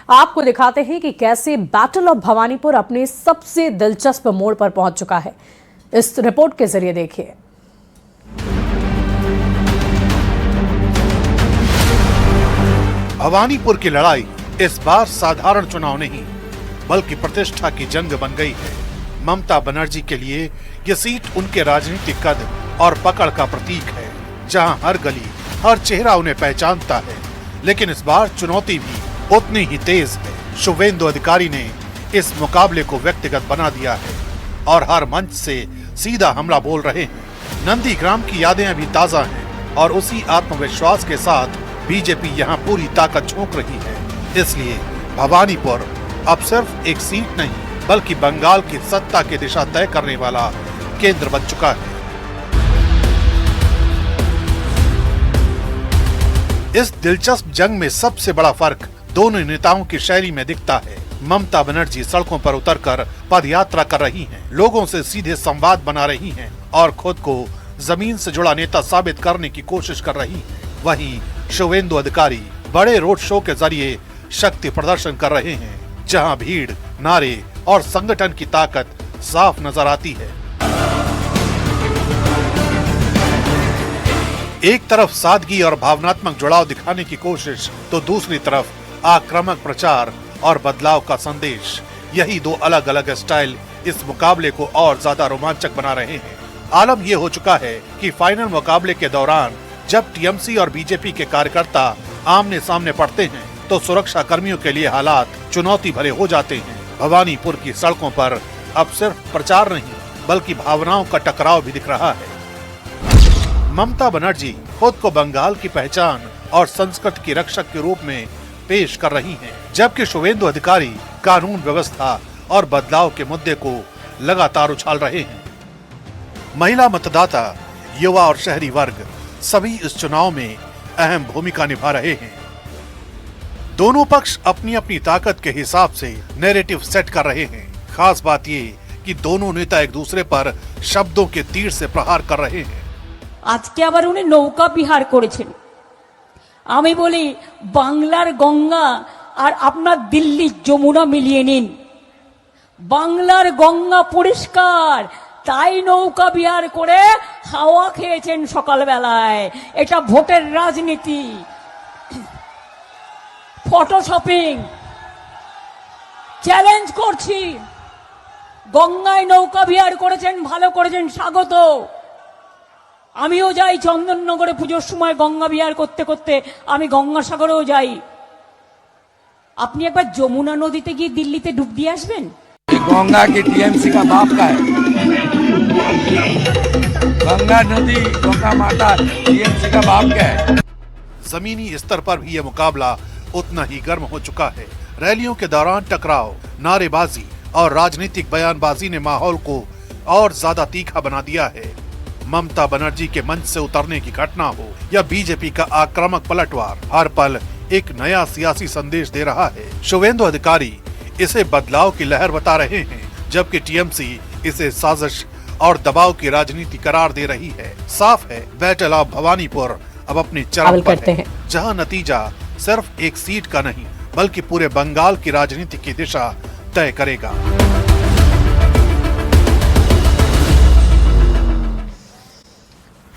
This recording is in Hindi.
आपको दिखाते हैं कि कैसे बैटल ऑफ भवानीपुर अपने सबसे दिलचस्प मोड़ पर पहुंच चुका है। इस रिपोर्ट के जरिए देखिए। भवानीपुर की लड़ाई इस बार साधारण चुनाव नहीं बल्कि प्रतिष्ठा की जंग बन गई है। ममता बनर्जी के लिए ये सीट उनके राजनीतिक कद और पकड़ का प्रतीक है, जहां हर गली हर चेहरा उन्हें पहचानता है। लेकिन इस बार चुनौती भी उतनी ही तेज है। शुवेंदु अधिकारी ने इस मुकाबले को व्यक्तिगत बना दिया है और हर मंच से सीधा हमला बोल रहे हैं। नंदीग्राम की यादें अभी ताजा हैं और उसी आत्मविश्वास के साथ बीजेपी यहां पूरी ताकत झोंक रही है। इसलिए भवानीपुर अब सिर्फ एक सीट नहीं बल्कि बंगाल की सत्ता की दिशा तय करने वाला केंद्र बन चुका है। इस दिलचस्प जंग में सबसे बड़ा फर्क दोनों नेताओं की शैली में दिखता है। ममता बनर्जी सड़कों पर उतरकर पदयात्रा कर रही हैं, लोगों से सीधे संवाद बना रही हैं और खुद को जमीन से जुड़ा नेता साबित करने की कोशिश कर रही हैं। वहीं शुवेंदु अधिकारी बड़े रोड शो के जरिए शक्ति प्रदर्शन कर रहे हैं, जहां भीड़, नारे और संगठन की ताकत साफ नजर आती है। एक तरफ सादगी और भावनात्मक जुड़ाव दिखाने की कोशिश तो दूसरी तरफ आक्रामक प्रचार और बदलाव का संदेश। यही दो अलग अलग स्टाइल इस मुकाबले को और ज्यादा रोमांचक बना रहे हैं। आलम यह हो चुका है कि फाइनल मुकाबले के दौरान जब टीएमसी और बीजेपी के कार्यकर्ता आमने सामने पड़ते हैं तो सुरक्षा कर्मियों के लिए हालात चुनौती भरे हो जाते हैं। भवानीपुर की सड़कों पर अब सिर्फ प्रचार नहीं बल्कि भावनाओं का टकराव भी दिख रहा है। ममता बनर्जी खुद को बंगाल की पहचान और संस्कृति की रक्षक के रूप में पेश कर रही हैं, जबकि शुवेंदु अधिकारी कानून व्यवस्था और बदलाव के मुद्दे को लगातार उछाल रहे हैं। महिला मतदाता, युवा और शहरी वर्ग सभी इस चुनाव में अहम भूमिका निभा रहे हैं। दोनों पक्ष अपनी अपनी ताकत के हिसाब से नैरेटिव सेट कर रहे हैं। खास बात ये कि दोनों नेता एक दूसरे पर शब्दों के तीर से प्रहार कर रहे हैं। আজকে আবার উনি নৌকা বিহার করেছেন। আমি বলি বাংলার গঙ্গা আর আপনার দিল্লির যমুনা মিলিয়ে নিন। বাংলার গঙ্গা পরিষ্কার, তাই নৌকা বিহার করে হাওয়া খেয়েছেন সকালবেলায়। এটা ভোটের রাজনীতি, ফটোশপিং। চ্যালেঞ্জ করছি, গঙ্গায় নৌকা বিহার করেছেন, ভালো করেছেন, স্বাগত। আমিও যাই চন্দননগরে পুজোর সময় গঙ্গা বিহার করতে করতে, আমি গঙ্গাসাগরেও যাই। আপনি একবার যমুনা নদীতে গিয়ে দিল্লিতে ডুব দিয়ে আসবেন। गंगा की टीएमसी का बाप का है। गंगा नदी, गंगा माता टीएमसी का बाप का है। जमीनी स्तर पर भी यह मुकाबला उतना ही गर्म हो चुका है। रैलियों के दौरान टकराव, नारेबाजी और राजनीतिक बयानबाजी ने माहौल को और ज्यादा तीखा बना दिया है। ममता बनर्जी के मंच से उतरने की घटना हो या बीजेपी का आक्रामक पलटवार, हर पल एक नया सियासी संदेश दे रहा है। शुवेंदु अधिकारी इसे बदलाव की लहर बता रहे हैं, जबकि टीएमसी इसे साजिश और दबाव की राजनीति करार दे रही है। साफ है, बैटल ऑफ भवानीपुर अब अपनी चरम पर है, जहां नतीजा सिर्फ एक सीट का नहीं बल्कि पूरे बंगाल की राजनीति की दिशा तय करेगा।